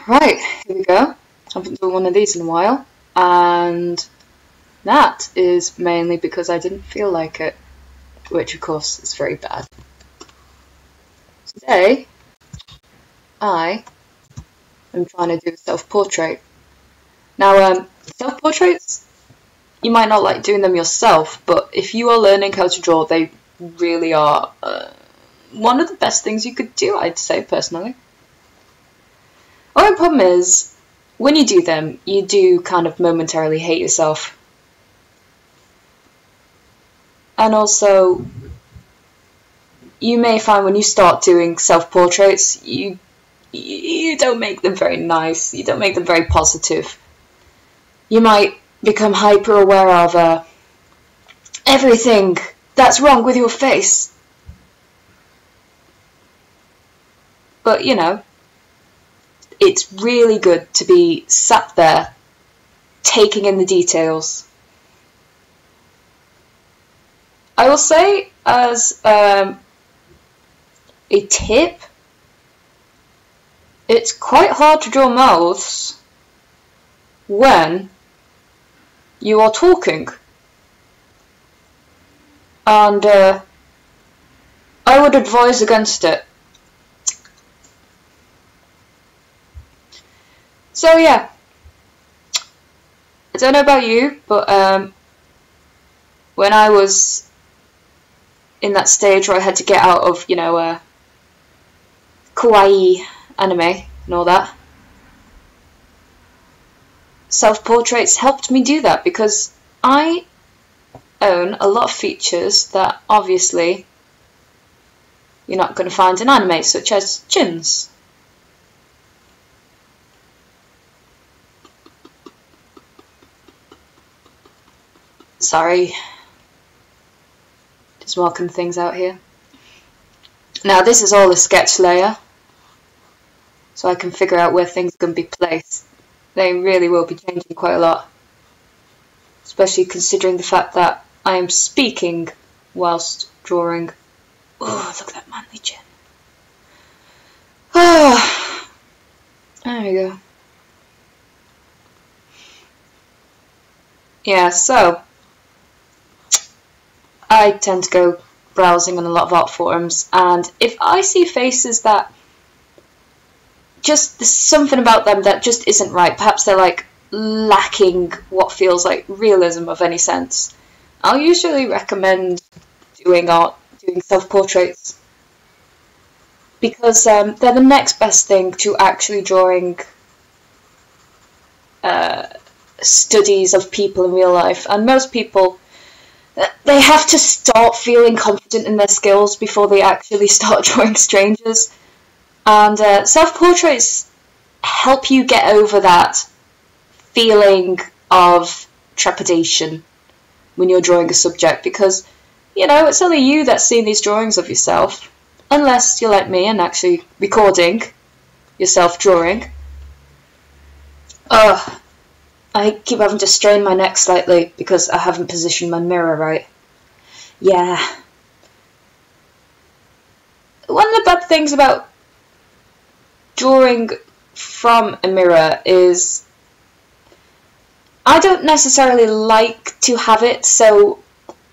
Right, here we go. Haven't done one of these in a while, and that is mainly because I didn't feel like it, which of course is very bad. Today, I am trying to do a self-portrait. Now, self-portraits, you might not like doing them yourself, but if you are learning how to draw, they really are one of the best things you could do, I'd say, personally. Only problem is, when you do them, you do kind of momentarily hate yourself. And also, you may find when you start doing self-portraits, you don't make them very nice, you don't make them very positive. You might become hyper-aware of everything that's wrong with your face. But, you know, it's really good to be sat there, taking in the details. I will say, as a tip, it's quite hard to draw mouths when you are talking. And I would advise against it. So yeah, I don't know about you, but when I was in that stage where I had to get out of, you know, kawaii anime and all that, self-portraits helped me do that because I own a lot of features that obviously you're not going to find in anime, such as chins. Sorry, just marking things out here. Now this is all a sketch layer, so I can figure out where things are going to be placed. They really will be changing quite a lot, especially considering the fact that I am speaking whilst drawing. Oh, look at that manly chin. Oh, there we go. Yeah, so I tend to go browsing on a lot of art forums, and if I see faces that just, there's something about them that just isn't right, perhaps they're like lacking what feels like realism of any sense, I'll usually recommend doing self-portraits, because they're the next best thing to actually drawing studies of people in real life. And most people, they have to start feeling confident in their skills before they actually start drawing strangers. And self-portraits help you get over that feeling of trepidation when you're drawing a subject, because, you know, it's only you that's seen these drawings of yourself, unless you're like me and actually recording yourself drawing. I keep having to strain my neck slightly because I haven't positioned my mirror right. Yeah. One of the bad things about drawing from a mirror is I don't necessarily like to have it so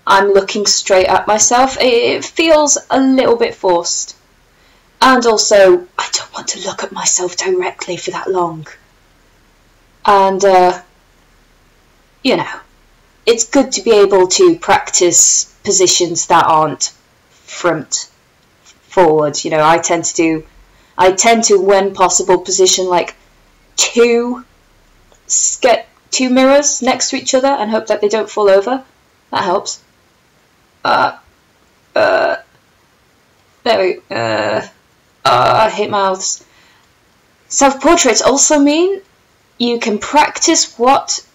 I'm looking straight at myself. It feels a little bit forced. And also, I don't want to look at myself directly for that long. And, you know, it's good to be able to practice positions that aren't front forward. You know, I tend to, when possible, position like two mirrors next to each other and hope that they don't fall over. That helps. There we go. I hate mouths. Self-portraits also mean you can practice what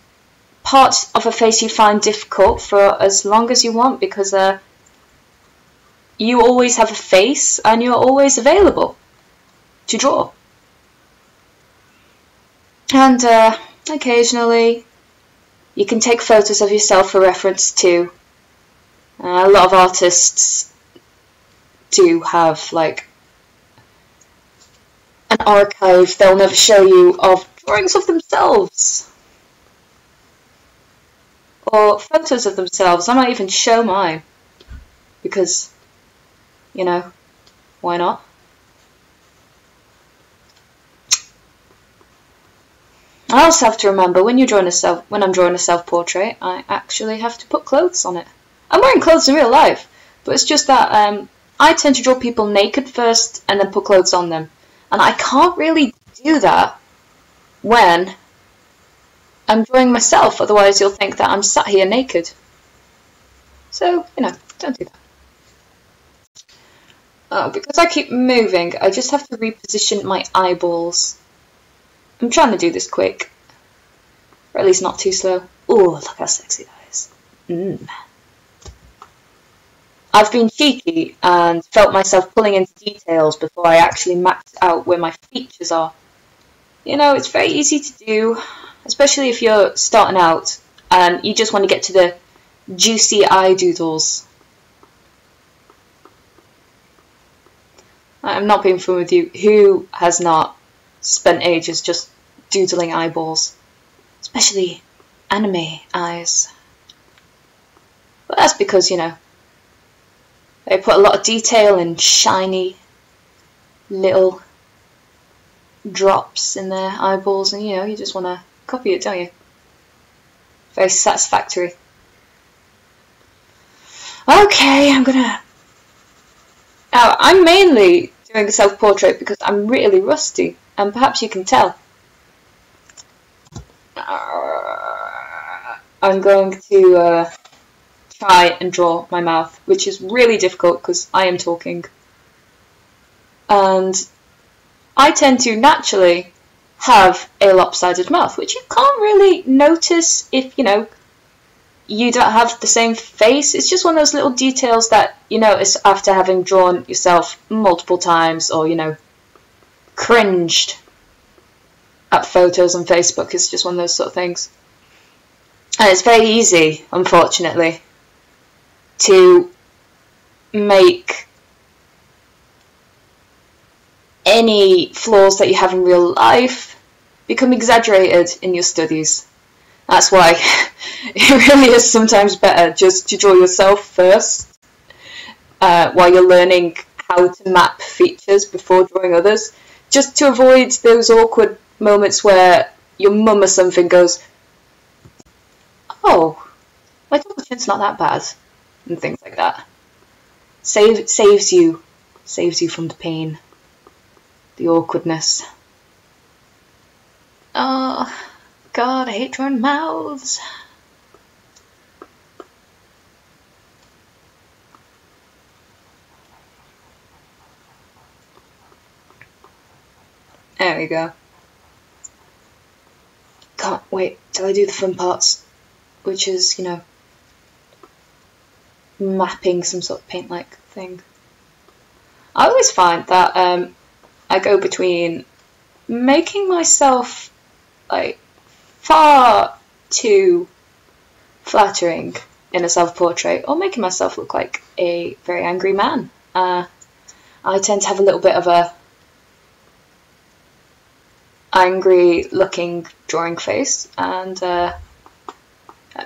part of a face you find difficult for as long as you want, because you always have a face and you're always available to draw. And occasionally you can take photos of yourself for reference too. A lot of artists do have like an archive they'll never show you of drawings of themselves. Or photos of themselves. I might even show mine. Because, you know, why not? I also have to remember when I'm drawing a self-portrait, I actually have to put clothes on it. I'm wearing clothes in real life, but it's just that I tend to draw people naked first and then put clothes on them. And I can't really do that when I'm drawing myself, otherwise you'll think that I'm sat here naked. So, you know, don't do that. Oh, because I keep moving, I just have to reposition my eyeballs. I'm trying to do this quick. Or at least not too slow. Ooh, look how sexy that is. I've been cheeky and felt myself pulling into details before I actually mapped out where my features are. You know, it's very easy to do, especially if you're starting out and you just want to get to the juicy eye doodles. I'm not being fun with you. Who has not spent ages just doodling eyeballs? Especially anime eyes. But that's because, you know, they put a lot of detail in shiny little drops in their eyeballs, and you know, you just want to copy it, don't you? Very satisfactory. Okay, I'm mainly doing a self-portrait because I'm really rusty, and perhaps you can tell. I'm going to try and draw my mouth, which is really difficult because I am talking. And I tend to naturally have a lopsided mouth, which you can't really notice if, you know, you don't have the same face. It's just one of those little details that you notice after having drawn yourself multiple times, or, you know, cringed at photos on Facebook. It's just one of those sort of things. And it's very easy, unfortunately, to make any flaws that you have in real life become exaggerated in your studies. That's why it really is sometimes better just to draw yourself first while you're learning how to map features before drawing others, just to avoid those awkward moments where your mum or something goes, "Oh, my double chin's not that bad," and things like that. Saves you from the pain, the awkwardness. Oh God, I hate drawing mouths. There we go. Can't wait till I do the fun parts, which is, you know, mapping some sort of paint-like thing. I always find that I go between making myself like far too flattering in a self-portrait, or making myself look like a very angry man. I tend to have a little bit of a angry looking drawing face, and that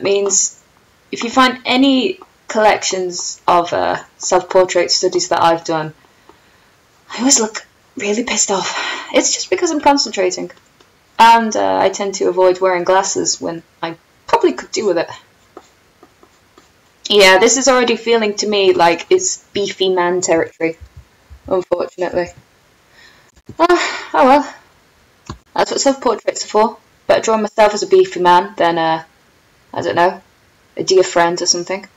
means if you find any collections of self-portrait studies that I've done, I always look really pissed off. It's just because I'm concentrating, and I tend to avoid wearing glasses when I probably could do with it. Yeah, this is already feeling to me like it's beefy man territory, unfortunately. Oh well. That's what self-portraits are for. Better draw myself as a beefy man than, I don't know, a dear friend or something.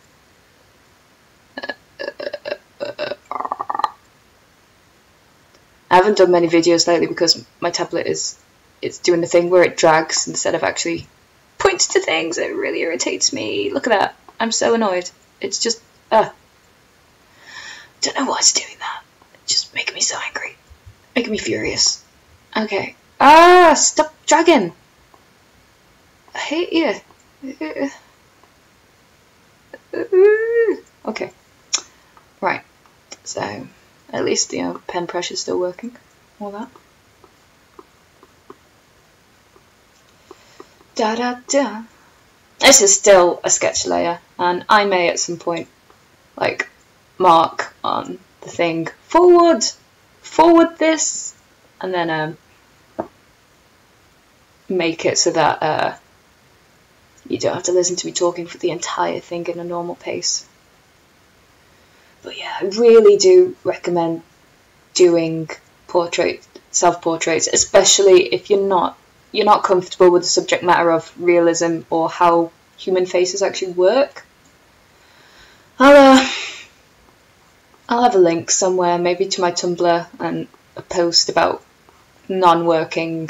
I haven't done many videos lately because my tablet it's doing the thing where it drags instead of actually points to things. It really irritates me. Look at that. I'm so annoyed. It's just, don't know why it's doing that. It's just making me so angry. Making me furious. Okay. Stop dragging. I hate you. Okay. Right. So, at least, you know, pen pressure's still working. All that. Da da da. This is still a sketch layer, and I may at some point like mark on the thing forward this, and then make it so that you don't have to listen to me talking for the entire thing in a normal pace. But yeah, I really do recommend doing self-portraits, especially if you're not comfortable with the subject matter of realism or how human faces actually work. I'll have a link somewhere, maybe to my Tumblr, and a post about non-working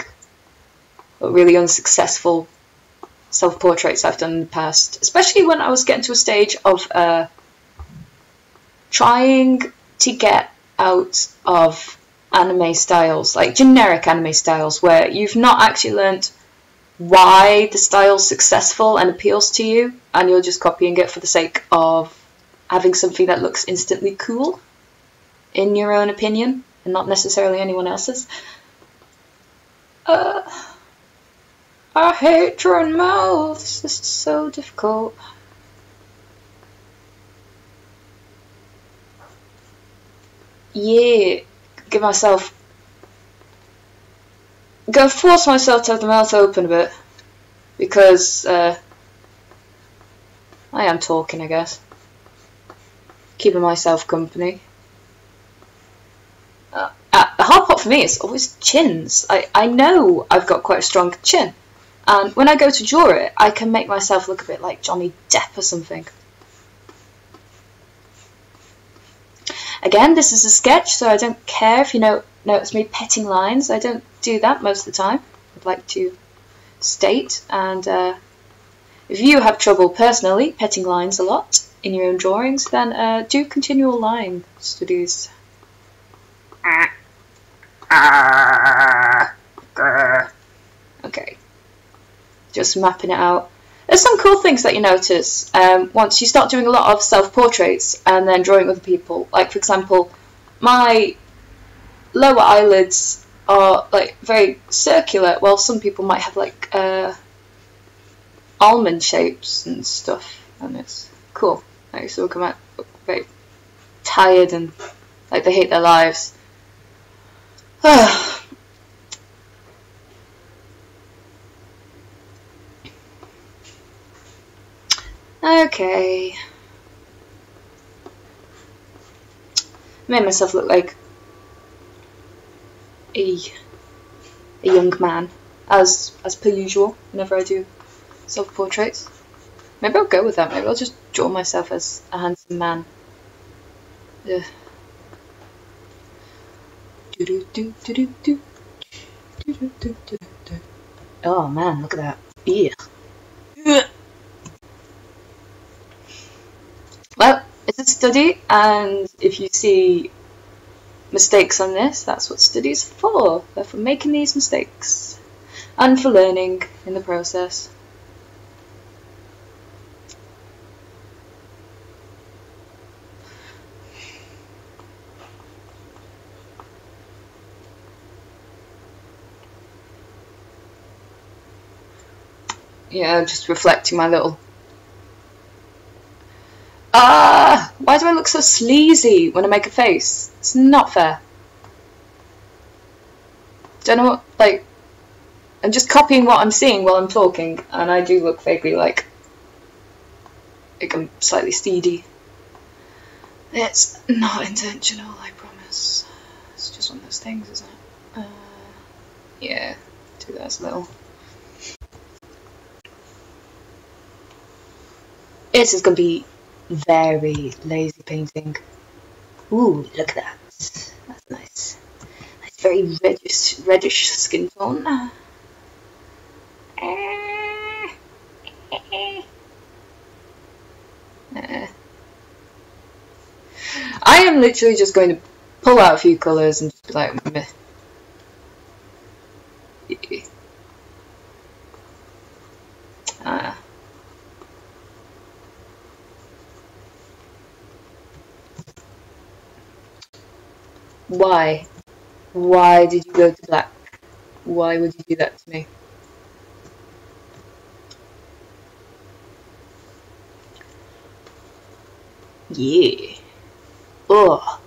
but really unsuccessful self-portraits I've done in the past, especially when I was getting to a stage of trying to get out of anime styles, like generic anime styles, where you've not actually learnt why the style's successful and appeals to you, and you're just copying it for the sake of having something that looks instantly cool, in your own opinion, and not necessarily anyone else's. I hate drawing mouths, this is so difficult. Yeah, force myself to have the mouth open a bit, because I am talking, I guess, keeping myself company. The hard part for me is always chins. I know I've got quite a strong chin, and when I go to draw it, I can make myself look a bit like Johnny Depp or something. Again, this is a sketch, so I don't care if you notice me petting lines. I don't do that most of the time, I'd like to state. And if you have trouble personally petting lines a lot in your own drawings, then do continual line studies. Okay, just mapping it out. There's some cool things that you notice once you start doing a lot of self-portraits and then drawing other people. Like, for example, my lower eyelids are like very circular, while some people might have like almond shapes and stuff, and it's cool. Like, so come out very tired and like they hate their lives. Okay. Made myself look like a young man, as per usual, whenever I do self-portraits. Maybe I'll go with that. Maybe I'll just draw myself as a handsome man. Ugh. Oh man, look at that. Yeah. Well, it's a study, and if you see mistakes on this, that's what studies are for. They're for making these mistakes, and for learning in the process. Yeah, just reflecting my little... why do I look so sleazy when I make a face? It's not fair. Don't know what, like... I'm just copying what I'm seeing while I'm talking, and I do look vaguely like I'm slightly steedy. It's not intentional, I promise. It's just one of those things, isn't it? Yeah, do that as a little... This is going to be very lazy painting. Ooh, look at that. That's nice. Nice, very reddish skin tone. I am literally just going to pull out a few colours and just be like, meh. Why? Why did you go to black? Why would you do that to me? Yeah. Ugh.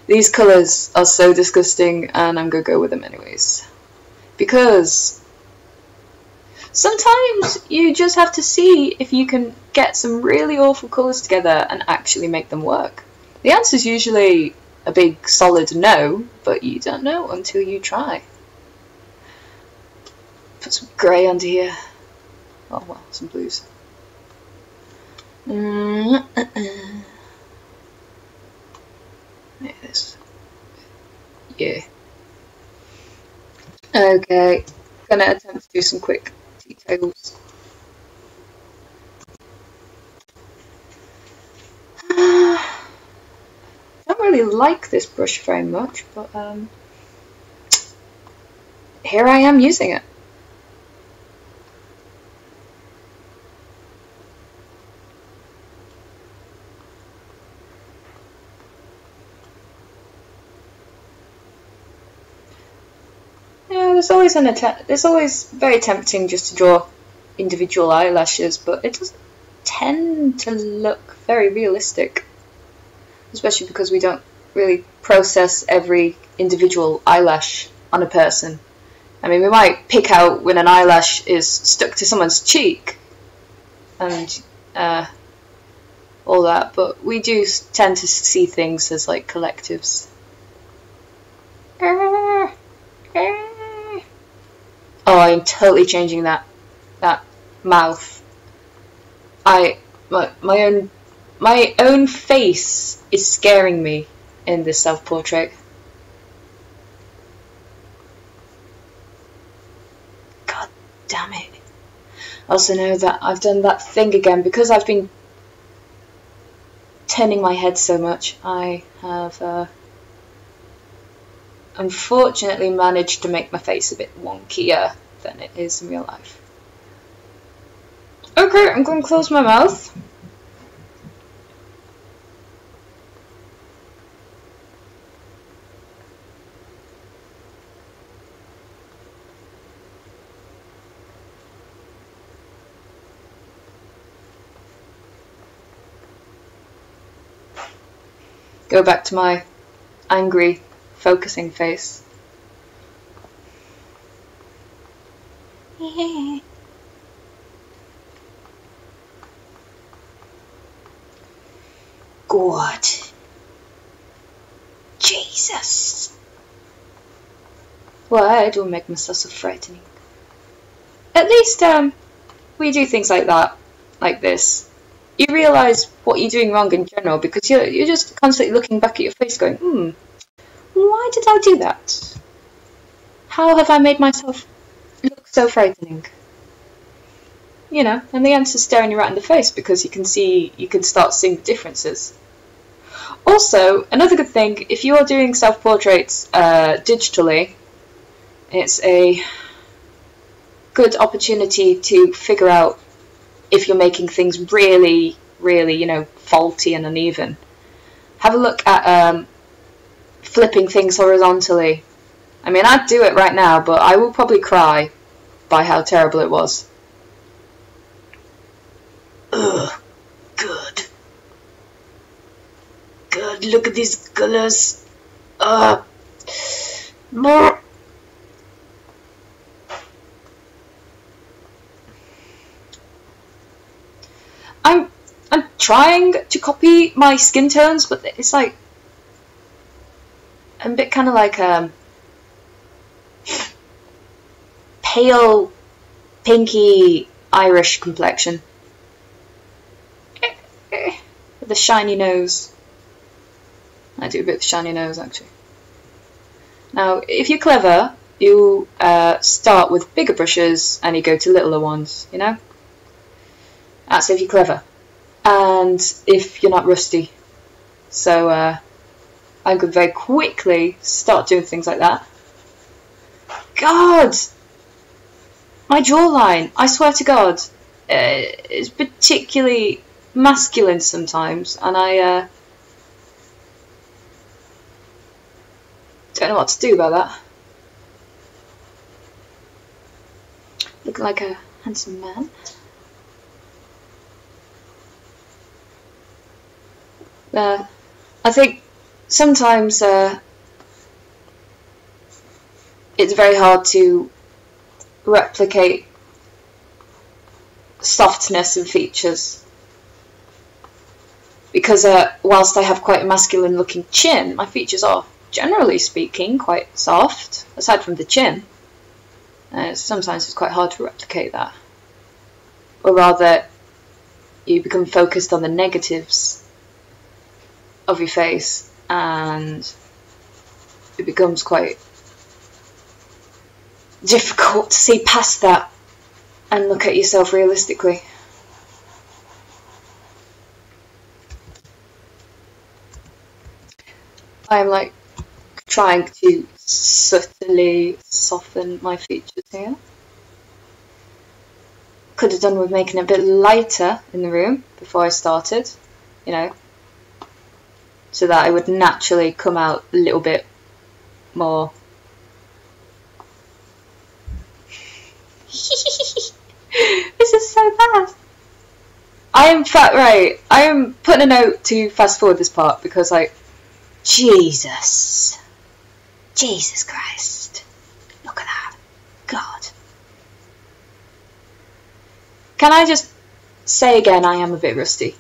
These colours are so disgusting, and I'm gonna go with them anyways. Because sometimes you just have to see if you can get some really awful colours together and actually make them work. The answer is usually a big solid no, but you don't know until you try. Put some grey under here. Oh well, some blues. Yeah, this. Yeah. Okay, gonna attempt to do some quick details. I don't really like this brush very much, but here I am using it. Yeah, there's always very tempting just to draw individual eyelashes, but it doesn't tend to look very realistic, especially because we don't really process every individual eyelash on a person. I mean, we might pick out when an eyelash is stuck to someone's cheek and all that, but we do tend to see things as like collectives. Oh, I'm totally changing that mouth. My own face is scaring me in this self-portrait. God damn it. I also know that I've done that thing again because I've been turning my head so much. I have unfortunately managed to make my face a bit wonkier than it is in real life. Okay, I'm going to close my mouth. Go back to my angry focusing face. God. Jesus. Why do I make myself so frightening? At least, we do things like that, like this. You realise what you're doing wrong in general because you're just constantly looking back at your face going, why did I do that? How have I made myself look so frightening? You know, and the answer's staring you right in the face because you can start seeing the differences. Also, another good thing, if you are doing self-portraits digitally, it's a good opportunity to figure out if you're making things really, really, you know, faulty and uneven. Have a look at flipping things horizontally. I mean, I'd do it right now, but I will probably cry by how terrible it was. Ugh, good. Good, look at these colours. More. I'm trying to copy my skin tones, but it's like I'm a bit kind of like pale, pinky Irish complexion with a shiny nose. I do a bit of shiny nose actually. Now, if you're clever, you start with bigger brushes and you go to littler ones. You know, that's if you're clever. And if you're not rusty. So I could very quickly start doing things like that. God! My jawline, I swear to God, is particularly masculine sometimes, and I don't know what to do about that. Looking like a handsome man. I think sometimes it's very hard to replicate softness and features, because whilst I have quite a masculine looking chin, my features are, generally speaking, quite soft, aside from the chin. Sometimes it's quite hard to replicate that, or rather you become focused on the negatives of your face and it becomes quite difficult to see past that and look at yourself realistically. I'm like trying to subtly soften my features here. Could have done with making it a bit lighter in the room before I started, you know, so that I would naturally come out a little bit more. This is so bad. I am putting a note to fast forward this part because, like, Jesus Christ, look at that, God. Can I just say again, I am a bit rusty.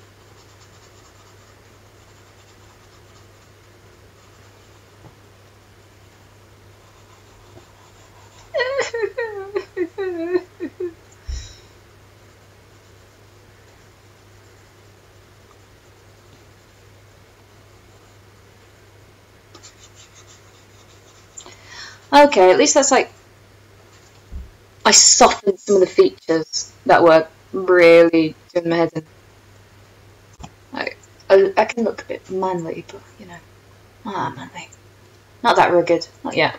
Okay, at least that's like, I softened some of the features that were really doing my head in. I can look a bit manly, but you know, not that manly. Not that rugged, not yet.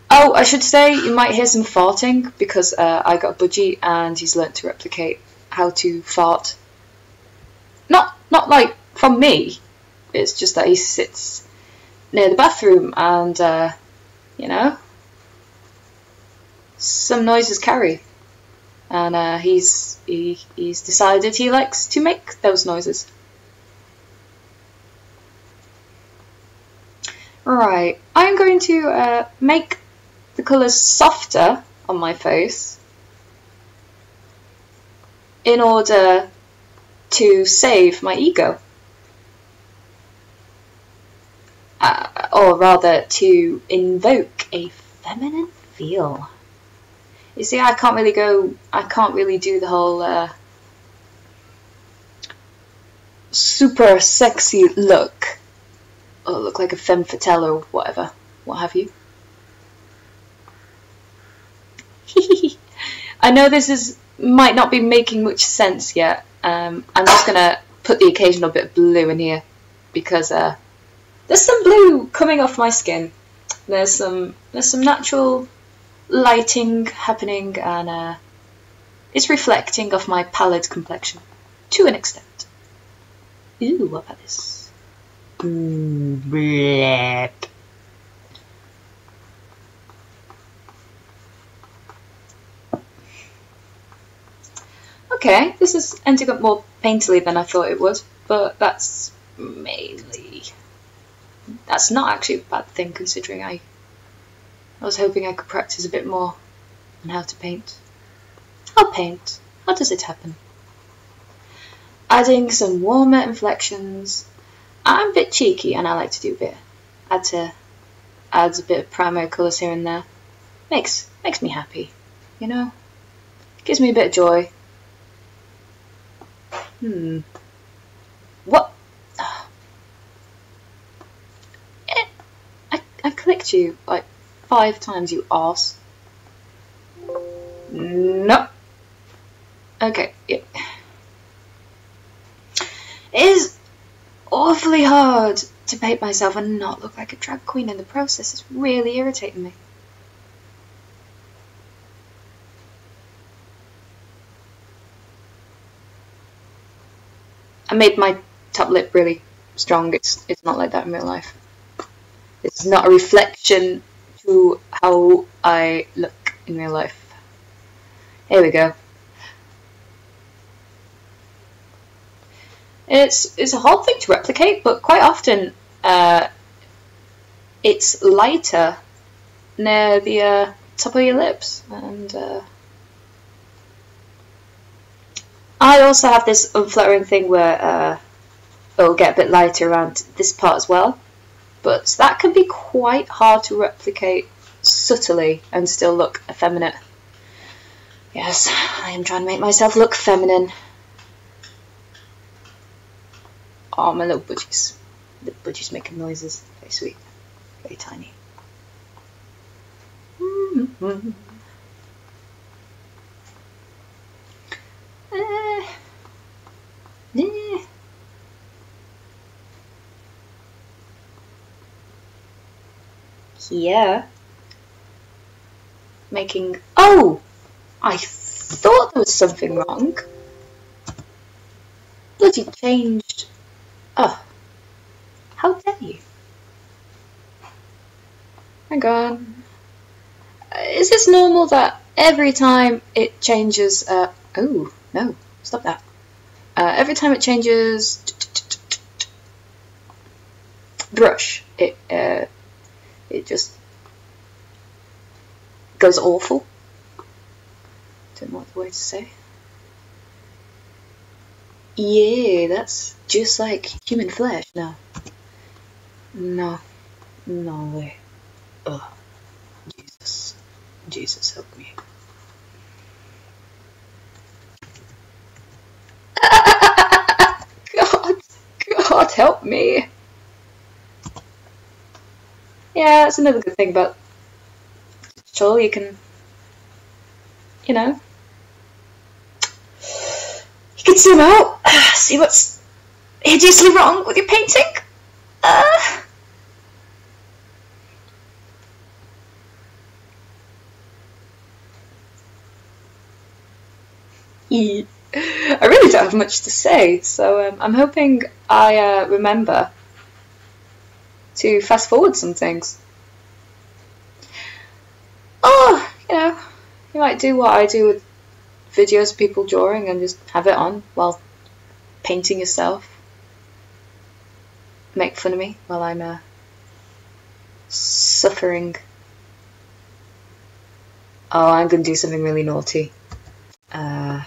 Oh, I should say you might hear some farting because I got a budgie and he's learnt to replicate how to fart. Not like from me. It's just that he sits near the bathroom and, you know, some noises carry. And he's decided he likes to make those noises. Right, I'm going to make the colours softer on my face in order to save my ego. Or rather, to invoke a feminine feel. You see, I can't really do the whole super sexy look, or look like a femme fatale or whatever, what have you. I know this might not be making much sense yet. I'm just gonna put the occasional bit of blue in here because there's some blue coming off my skin. There's some natural lighting happening, and it's reflecting off my pallid complexion to an extent. Ooh, what about this? Bleh. Okay, this is ending up more painterly than I thought it would, but that's not actually a bad thing, considering I was hoping I could practice a bit more on how to paint. I'll paint. How does it happen? Adding some warmer inflections. I'm a bit cheeky and I like to do a bit. Adds a bit of primary colours here and there. Makes me happy, you know? Gives me a bit of joy. What? I clicked you like 5 times, you arse. No. Okay, yeah. It is awfully hard to paint myself and not look like a drag queen in the process. It's really irritating me. I made my top lip really strong. It's not like that in real life. It's not a reflection to how I look in real life. Here we go. It's a hard thing to replicate, but quite often it's lighter near the top of your lips, and I also have this unflattering thing where it'll get a bit lighter around this part as well, but that can be quite hard to replicate subtly and still look effeminate. Yes, I am trying to make myself look feminine. Oh, my little budgies. The budgies making noises. Very sweet. Very tiny. Here. Making... Oh! I thought there was something wrong. Bloody changed. Oh. How dare you? Hang on. Is this normal that every time it changes... oh, no. Stop that. Every time it changes... brush, it just goes awful. Don't know what the way to say. Yeah, that's just like human flesh. No. No. No way. Ugh. Jesus. Jesus, help me. God help me. Yeah, that's another good thing about digital. You can, you know, you can zoom out, see what's hideously wrong with your painting. I really don't have much to say, so I'm hoping I remember to fast forward some things. Oh, you know, you might do what I do with videos of people drawing and just have it on while painting yourself. Make fun of me while I'm suffering. Oh, I'm gonna do something really naughty. Yeah.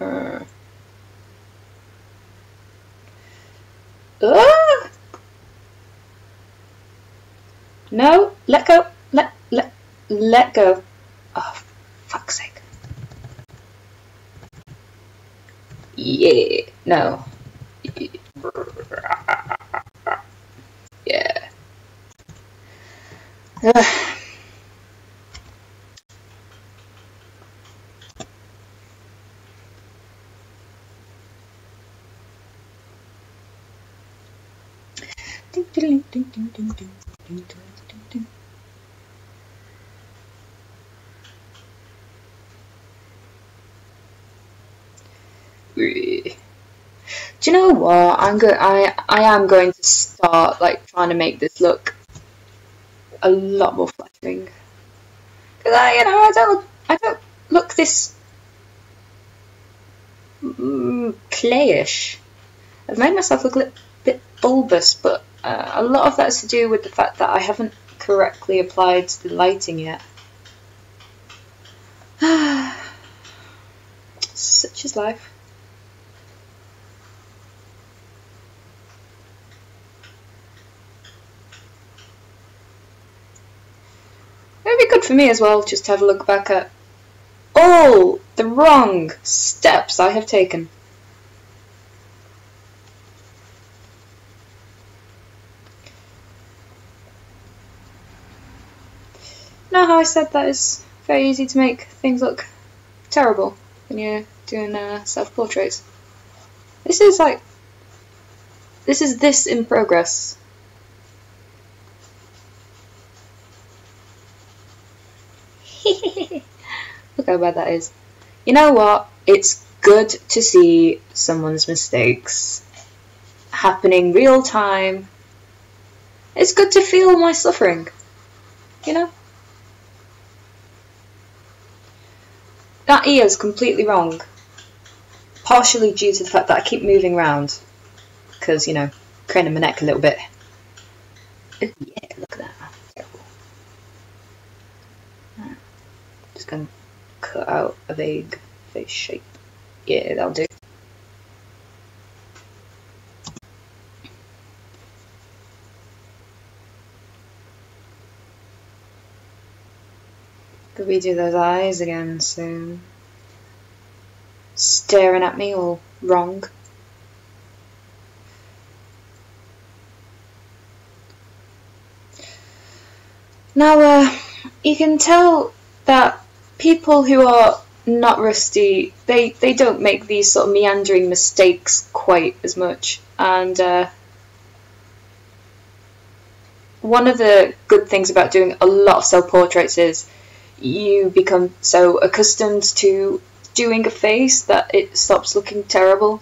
Alright. No, let go. Let go. Oh, fuck's sake. Yeah, no. Yeah. Do you know what? I am going to start like trying to make this look a lot more flattering. Cause I don't look this clayish. I've made myself look a bit bulbous, but a lot of that's to do with the fact that I haven't correctly applied the lighting yet. Such is life. It would be good for me as well, just to have a look back at all the wrong steps I have taken. Know how I said that it's very easy to make things look terrible when you're doing self-portraits? This is this in progress. Look how bad that is. You know what? It's good to see someone's mistakes happening real time. It's good to feel my suffering, you know? that ear is completely wrong. Partially due to the fact that I keep moving around. Because, you know, craning my neck a little bit. Oh, yeah, look at that. Terrible. Just going to cut out a vague face shape. Yeah, that'll do. Could redo those eyes again soon. Staring at me all wrong. Now, you can tell that people who are not rusty, they don't make these sort of meandering mistakes quite as much. And one of the good things about doing a lot of self-portraits is you become so accustomed to doing a face that it stops looking terrible.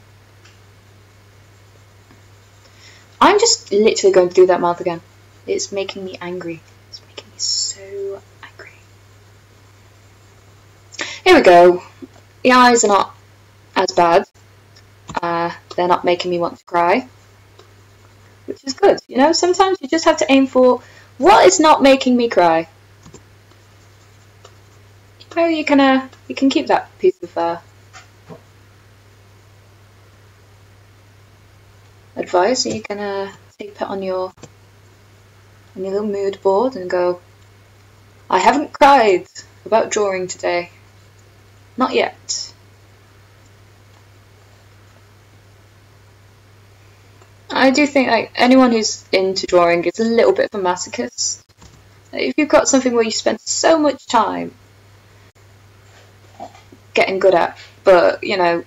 I'm just literally going to do that mouth again. It's making me angry. It's making me so angry. Here we go. The eyes are not as bad. They're not making me want to cry. Which is good. You know, sometimes you just have to aim for what is not making me cry. Well, you can keep that piece of advice. You can tape it on your little mood board and go, I haven't cried about drawing today. Not yet. I do think like anyone who's into drawing is a little bit of a masochist. If you've got something where you spend so much time getting good at, but you know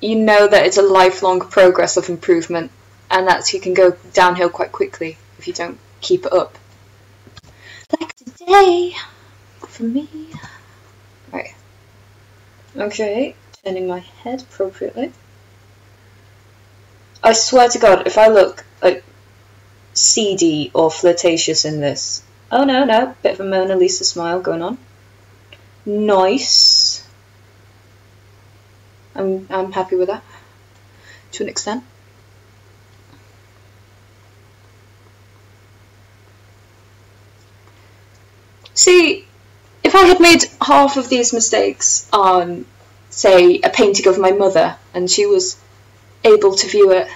that it's a lifelong progress of improvement, and that you can go downhill quite quickly if you don't keep it up. Like today, for me. Right. Okay, turning my head appropriately. I swear to God, if I look like seedy or flirtatious in this. Oh no, bit of a Mona Lisa smile going on. Nice. I'm happy with that to an extent. See, if I had made half of these mistakes on, say, a painting of my mother, and she was able to view it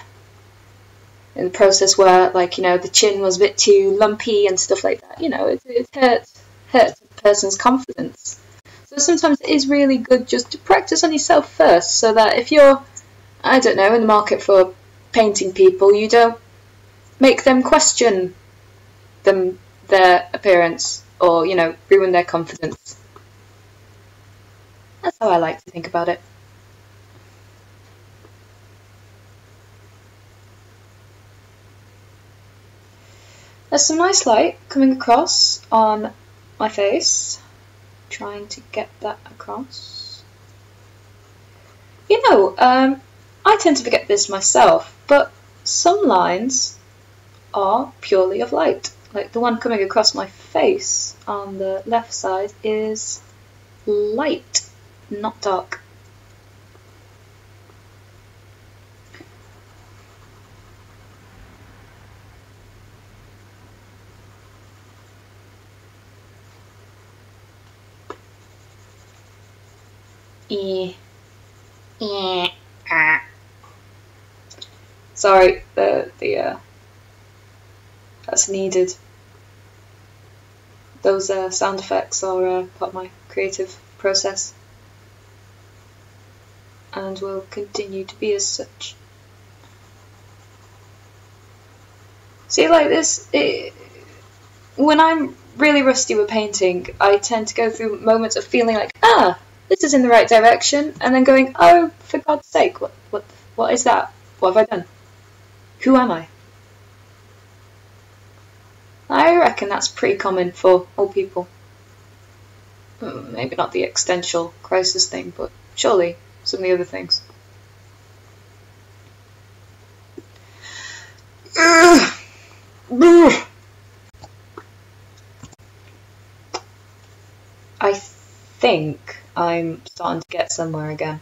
in the process where, like, you know, the chin was a bit too lumpy and stuff like that, you know, it hurts a person's confidence. So sometimes it is really good just to practice on yourself first, so that if you're, I don't know, in the market for painting people, you don't make them question their appearance or, you know, ruin their confidence. That's how I like to think about it. There's some nice light coming across on my face. Trying to get that across. You know, I tend to forget this myself, but some lines are purely of light. Like the one coming across my face on the left side is light, not dark. Sorry, that's needed. Those sound effects are part of my creative process, and will continue to be as such. See, like this, when I'm really rusty with painting, I tend to go through moments of feeling like, this is in the right direction, and then going, oh, for God's sake, what is that? What have I done? Who am I? I reckon that's pretty common for all people. Maybe not the existential crisis thing, but surely some of the other things. I think I'm starting to get somewhere again,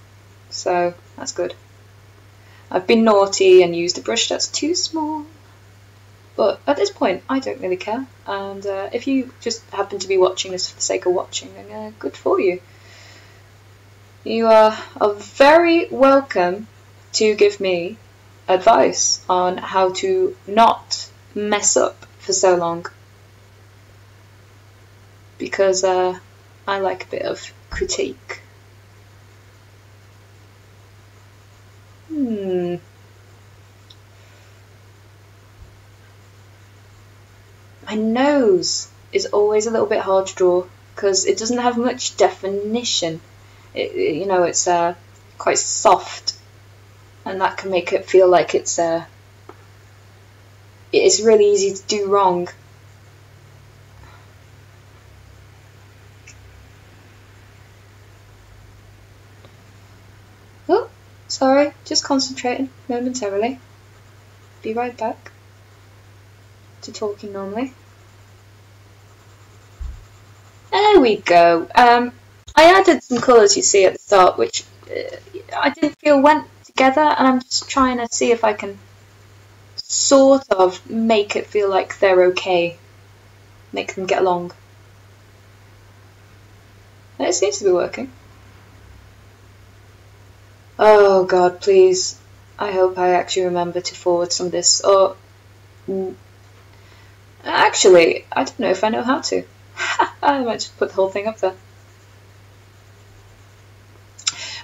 so that's good. I've been naughty and used a brush that's too small, but at this point I don't really care, and if you just happen to be watching this for the sake of watching, then good for you. You are very welcome to give me advice on how to not mess up for so long, because I like a bit of critique. My nose is always a little bit hard to draw because it doesn't have much definition. You know, it's quite soft, and that can make it feel like it's really easy to do wrong. Oh, sorry, just concentrating momentarily. Be right back to talking normally. There we go. I added some colours, you see, at the start, which I didn't feel went together, and I'm just trying to see if I can sort of make it feel like they're okay, make them get along. And it seems to be working. Oh God, please. I hope I actually remember to forward some of this, or actually, I don't know if I know how to. I might just put the whole thing up there.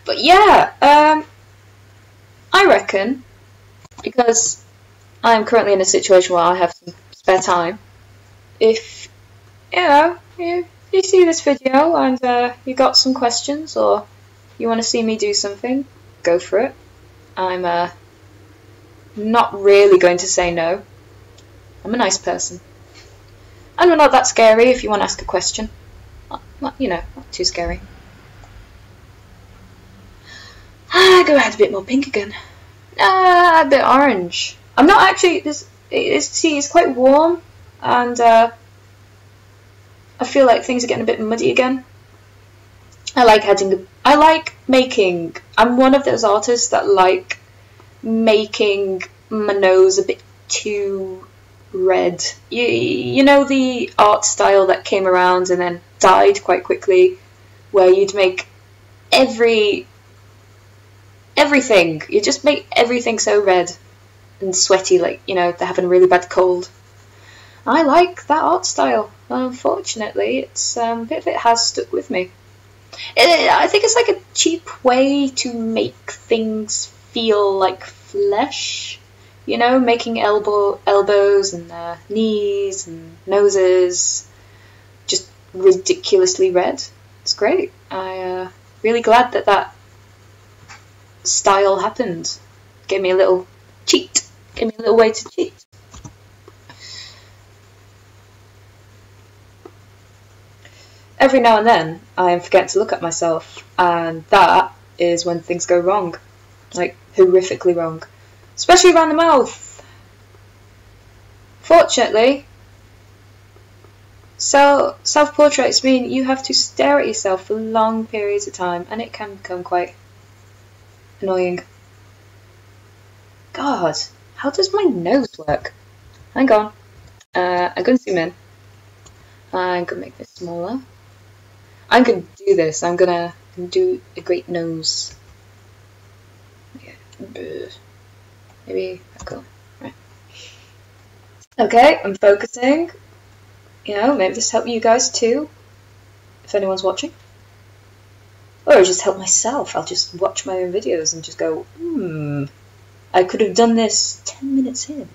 But yeah, I reckon, because I'm currently in a situation where I have some spare time, if you see this video and you got some questions or you want to see me do something, go for it. I'm not really going to say no. I'm a nice person. And we're not that scary if you want to ask a question. Not too scary. Go ahead, a bit more pink again. A bit orange. I'm not actually. It's quite warm, and I feel like things are getting a bit muddy again. I like making. I'm one of those artists that like making my nose a bit too red. You know the art style that came around and then died quite quickly, where you'd make everything. You just make everything so red and sweaty, like they're having a really bad cold. I like that art style. Unfortunately, it's a bit of it has stuck with me. I think it's like a cheap way to make things feel like flesh. Making elbows and knees and noses just ridiculously red. It's great. I really glad that style happened. Gave me a little cheat. Gave me a little way to cheat. Every now and then I forget to look at myself, and that is when things go wrong. Like horrifically wrong. Especially around the mouth. Fortunately, so self-portraits mean you have to stare at yourself for long periods of time, and it can become quite annoying. God, how does my nose work? Hang on. I'm going to zoom in. I'm going to make this smaller. I'm going to do this. I'm going to do a great nose. Yeah. Maybe I'll go. Right. Okay, I'm focusing. Maybe this help you guys too, if anyone's watching. Or I'll just help myself. I'll just watch my own videos and just go, I could have done this 10 minutes in. And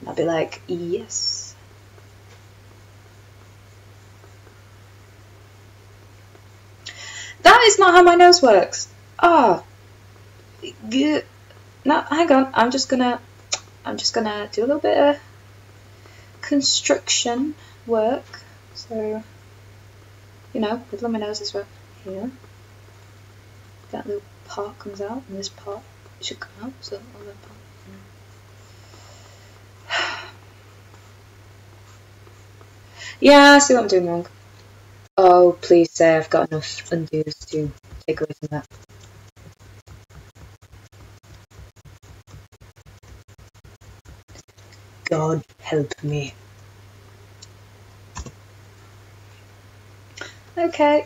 I'll be like, yes. That is not how my nose works. Good. No, hang on. I'm just gonna do a little bit of construction work. So, with my nose as well. Here. That little part comes out, and this part should come out. So all that part. Yeah, I see what I'm doing wrong. Oh, please say I've got enough undos to take away from that. God help me. Okay.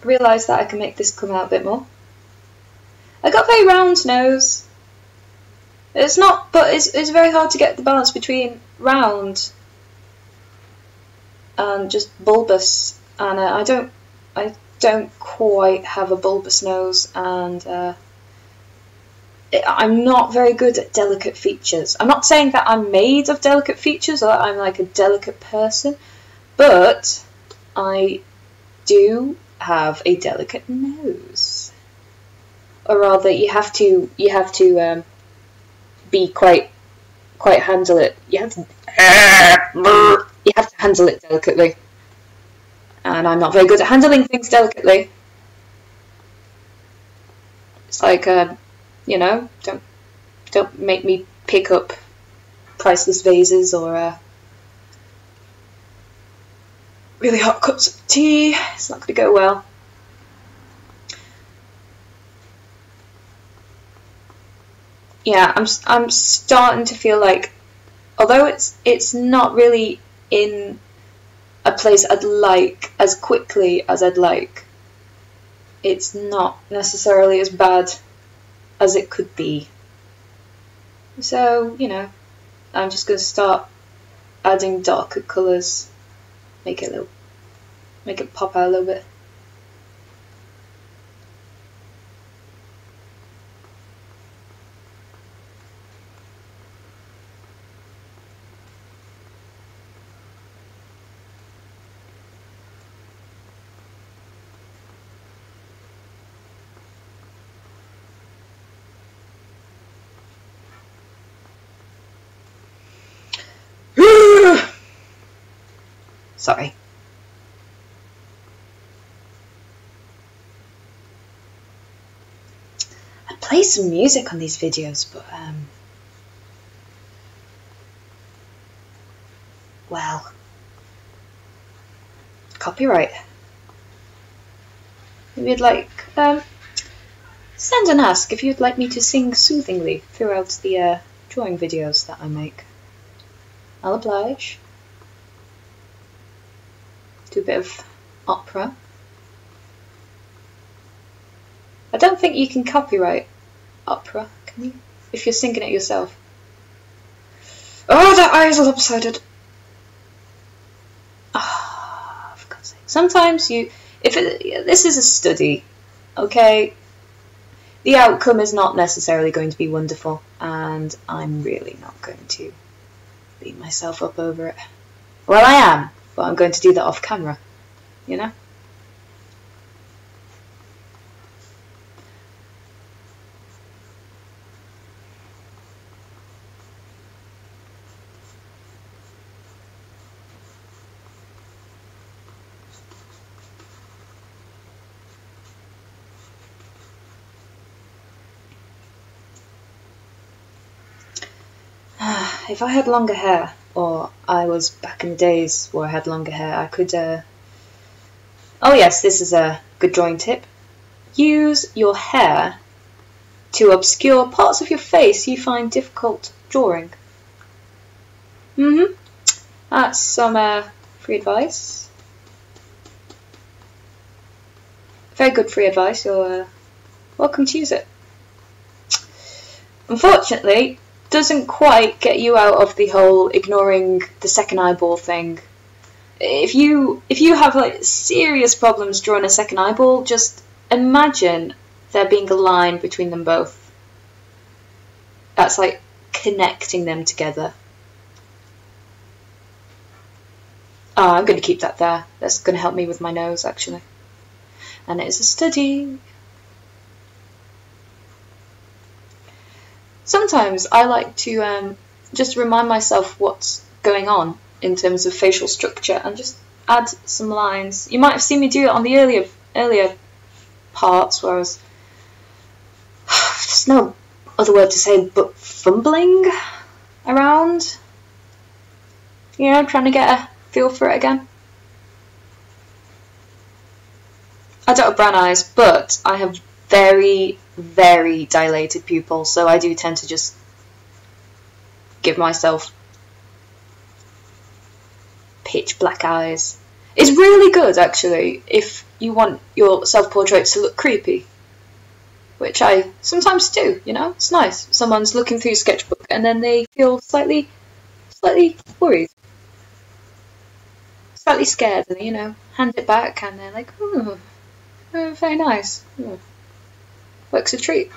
Realise that I can make this come out a bit more. I got a very round nose. It's not, but it's very hard to get the balance between round and just bulbous. And I don't quite have a bulbous nose, and I'm not very good at delicate features. I'm not saying that I'm made of delicate features or that I'm like a delicate person, but I do have a delicate nose. Or rather, you have to be quite handle it. You have to handle it delicately, and I'm not very good at handling things delicately. It's like you know, don't make me pick up priceless vases or really hot cups of tea. It's not going to go well. Yeah, I'm starting to feel like, although it's not really in a place I'd like as quickly as I'd like, it's not necessarily as bad as it could be. So, you know, I'm just going to start adding darker colours, make it pop out a little bit. Sorry. I play some music on these videos, but well, copyright. Maybe you'd like send and ask if you'd like me to sing soothingly throughout the drawing videos that I make. I'll oblige. Do a bit of opera. I don't think you can copyright opera, can you? If you're singing it yourself. Oh, that eye is lopsided. Ah, oh, for God's sake. Sometimes this is a study, okay? The outcome is not necessarily going to be wonderful, and I'm really not going to beat myself up over it. Well, I am. But I'm going to do that off camera, you know? If I had longer hair, or I was back in the days where I had longer hair, I could, oh yes, this is a good drawing tip. Use your hair to obscure parts of your face you find difficult drawing. That's some free advice. Very good free advice, you're welcome to use it. Unfortunately, doesn't quite get you out of the whole ignoring the second eyeball thing. If you have like serious problems drawing a second eyeball, just imagine there being a line between them both. That's like connecting them together. Oh, I'm going to keep that there. That's going to help me with my nose, actually. And it is a study. Sometimes I like to just remind myself what's going on in terms of facial structure and just add some lines. You might have seen me do it on the earlier parts where I was there's no other word to say but fumbling around. You know, trying to get a feel for it again. I don't have brown eyes, but I have very, very dilated pupils, so I do tend to just give myself pitch black eyes. It's really good, actually, if you want your self-portraits to look creepy, which I sometimes do, you know? It's nice. Someone's looking through your sketchbook and then they feel slightly worried, slightly scared, and, you know, hand it back and they're like, oh, very nice. Oh, works a treat.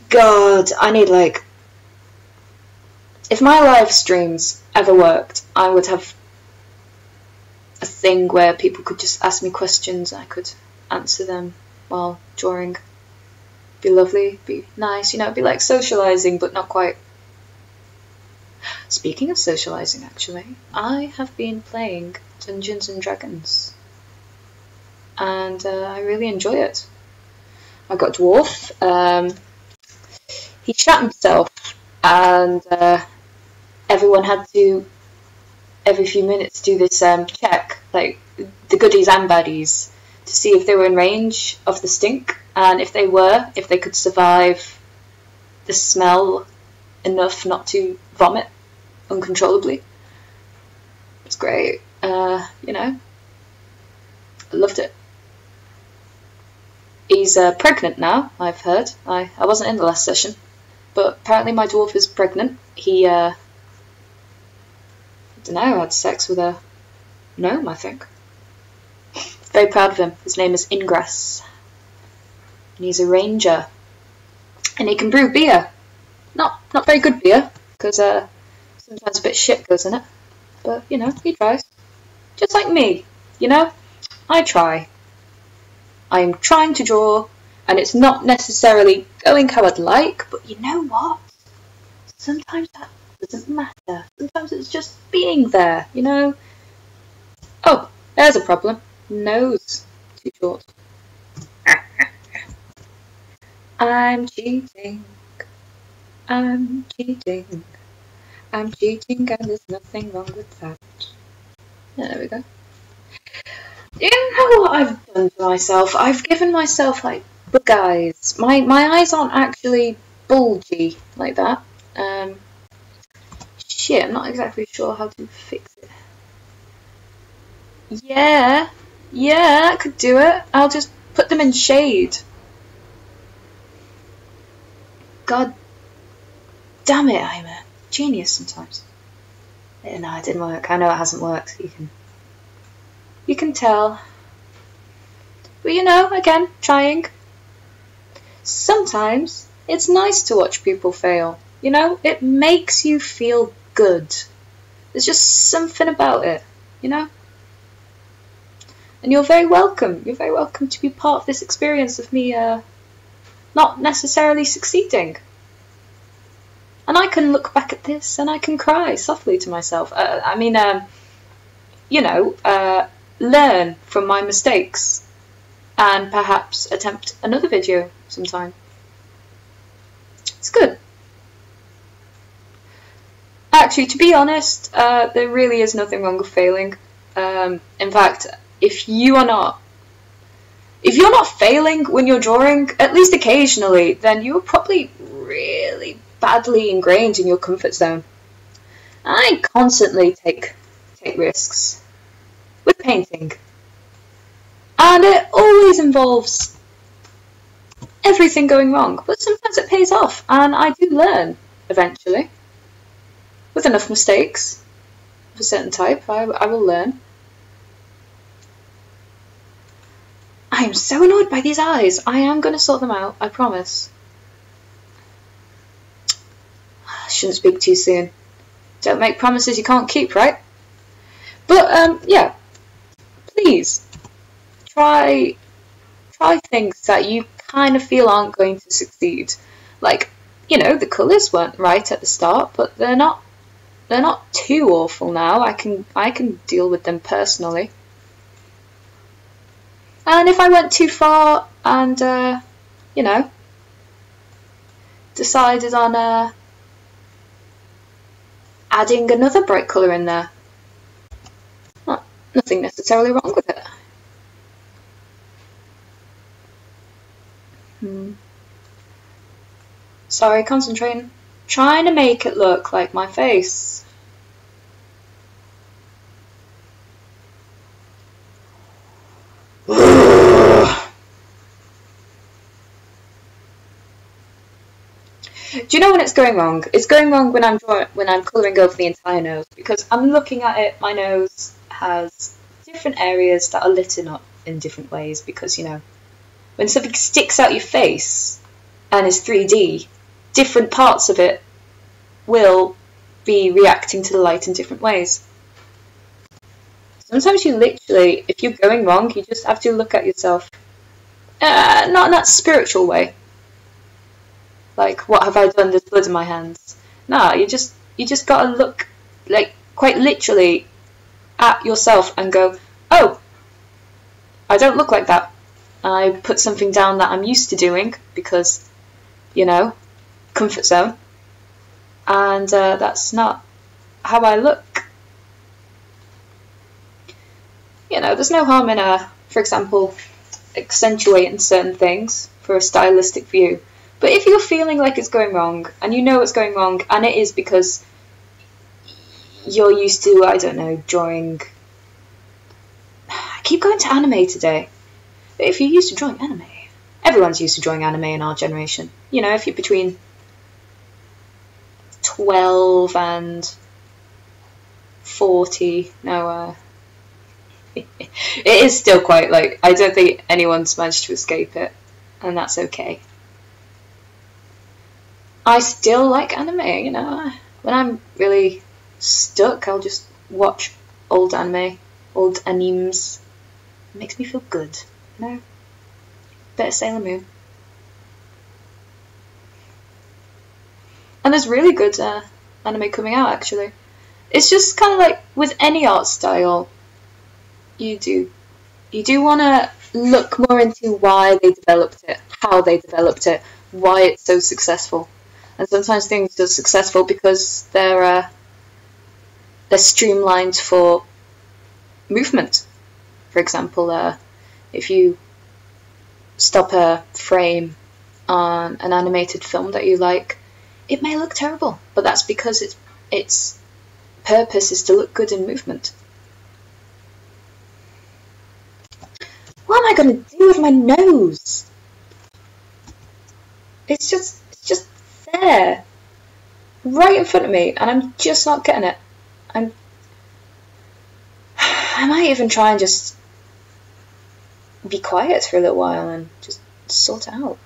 God, I need, like, if my live streams ever worked, I would have a thing where people could just ask me questions and I could answer them while drawing. Be lovely, be nice, you know, it'd be like socialising, but not quite. Speaking of socialising, actually, I have been playing Dungeons and Dragons, and I really enjoy it. I got Dwarf. He shot himself, and everyone had to, every few minutes, do this check, like the goodies and baddies, to see if they were in range of the stink, and if they were, if they could survive the smell enough not to vomit uncontrollably. It's great. You know, I loved it. He's pregnant now, I've heard. I wasn't in the last session, but apparently my dwarf is pregnant. He, I don't know, had sex with a gnome, I think. Very proud of him. His name is Ingress. And he's a ranger. And he can brew beer. Not very good beer, because sometimes a bit shit goes in it. But, you know, he tries. Just like me, you know? I try. I'm trying to draw, and it's not necessarily going how I'd like, but you know what? Sometimes that doesn't matter. Sometimes it's just being there, you know? Oh, there's a problem. Nose. Too short. I'm cheating. I'm cheating. I'm cheating, and there's nothing wrong with that. Yeah, there we go. You know what I've done to myself? I've given myself, like, bug eyes. My eyes aren't actually bulgy like that. Shit, I'm not exactly sure how to fix it. Yeah, I could do it. I'll just put them in shade. God damn it, I'm a genius sometimes. Yeah, no, it didn't work. I know it hasn't worked. You can tell. But you know, again, trying. Sometimes it's nice to watch people fail. You know, it makes you feel good. There's just something about it, you know? And you're very welcome. You're very welcome to be part of this experience of me not necessarily succeeding. And I can look back at this and I can cry softly to myself. I mean, you know, learn from my mistakes and perhaps attempt another video sometime. It's good. Actually, to be honest, there really is nothing wrong with failing. In fact, if you're not failing when you're drawing, at least occasionally, then you're probably really badly ingrained in your comfort zone. I constantly take risks with painting, and it always involves everything going wrong, but sometimes it pays off, and I do learn eventually. With enough mistakes of a certain type, I will learn. I am so annoyed by these eyes. I am going to sort them out, I promise. I shouldn't speak too soon. Don't make promises you can't keep, right? But, yeah. Please, try things that you kind of feel aren't going to succeed. Like, you know, the colours weren't right at the start, but they're not too awful now. I can deal with them personally. And if I went too far and you know, decided on adding another bright colour in there. Nothing necessarily wrong with it. Sorry, concentrating. Trying to make it look like my face. Do you know when it's going wrong? It's going wrong when I'm colouring over the entire nose, because I'm looking at it. My nose has different areas that are lit up in different ways, because, you know, when something sticks out your face and is 3D, different parts of it will be reacting to the light in different ways. Sometimes you literally, if you're going wrong, you just have to look at yourself. Not in that spiritual way. Like, what have I done? There's blood in my hands. Nah, you just gotta look, like, quite literally at yourself and go, oh, I don't look like that. I put something down that I'm used to doing because, you know, comfort zone. And that's not how I look. You know, there's no harm in, for example, accentuating certain things for a stylistic view. But if you're feeling like it's going wrong, and you know it's going wrong, and it is because you're used to, I don't know, drawing... I keep going to anime today. But if you're used to drawing anime, everyone's used to drawing anime in our generation. You know, if you're between 12 and 40, no, it is still quite, like, I don't think anyone's managed to escape it, and that's okay. I still like anime, you know. When I'm really stuck, I'll just watch old anime, old animes. It makes me feel good, you know. Bit of Sailor Moon. And there's really good anime coming out, actually. It's just kind of like with any art style, you do want to look more into why they developed it, how they developed it, why it's so successful. And sometimes things are successful because they're streamlined for movement. For example, if you stop a frame on an animated film that you like, it may look terrible, but that's because its purpose is to look good in movement. What am I going to do with my nose? It's just there, right in front of me, and I'm just not getting it. I might even try and just be quiet for a little while and just sort it out.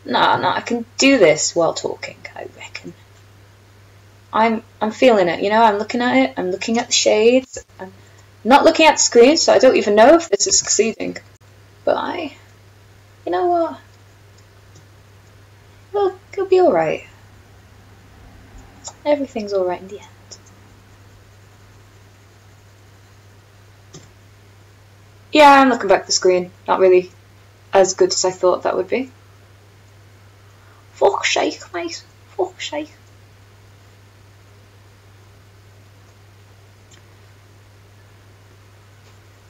No, I can do this while talking, I reckon. I'm feeling it, you know, I'm looking at it, I'm looking at the shades, I'm not looking at the screen, so I don't even know if this is succeeding. But you know what? Well, it'll be alright. Everything's alright in the end. Yeah, I'm looking back at the screen. Not really as good as I thought that would be. Fuck's sake, mate. Fuck's sake.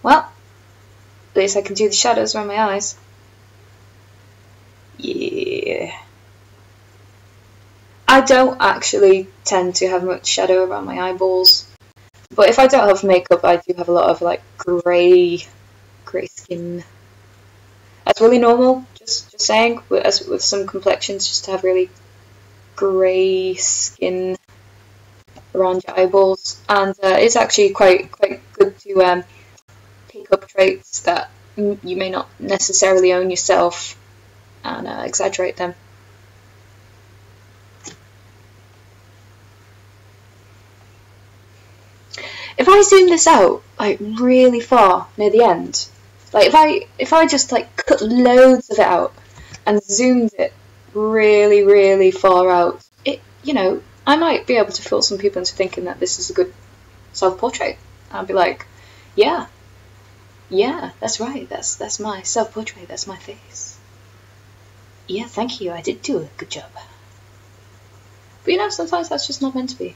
Well, at least I can do the shadows around my eyes. Yeah. I don't actually tend to have much shadow around my eyeballs. But if I don't have makeup, I do have a lot of, like, grey skin. That's really normal, just saying, with some complexions, just to have really grey skin around your eyeballs. And it's actually quite good to pick up traits that you may not necessarily own yourself and exaggerate them. If I zoom this out, like, really far near the end, like, if I just, like, cut loads of it out and zoomed it really, really far out, you know, I might be able to fool some people into thinking that this is a good self-portrait. I'll be like, yeah, that's right, that's my self-portrait, that's my face. Yeah, thank you, I did do a good job. But, you know, sometimes that's just not meant to be.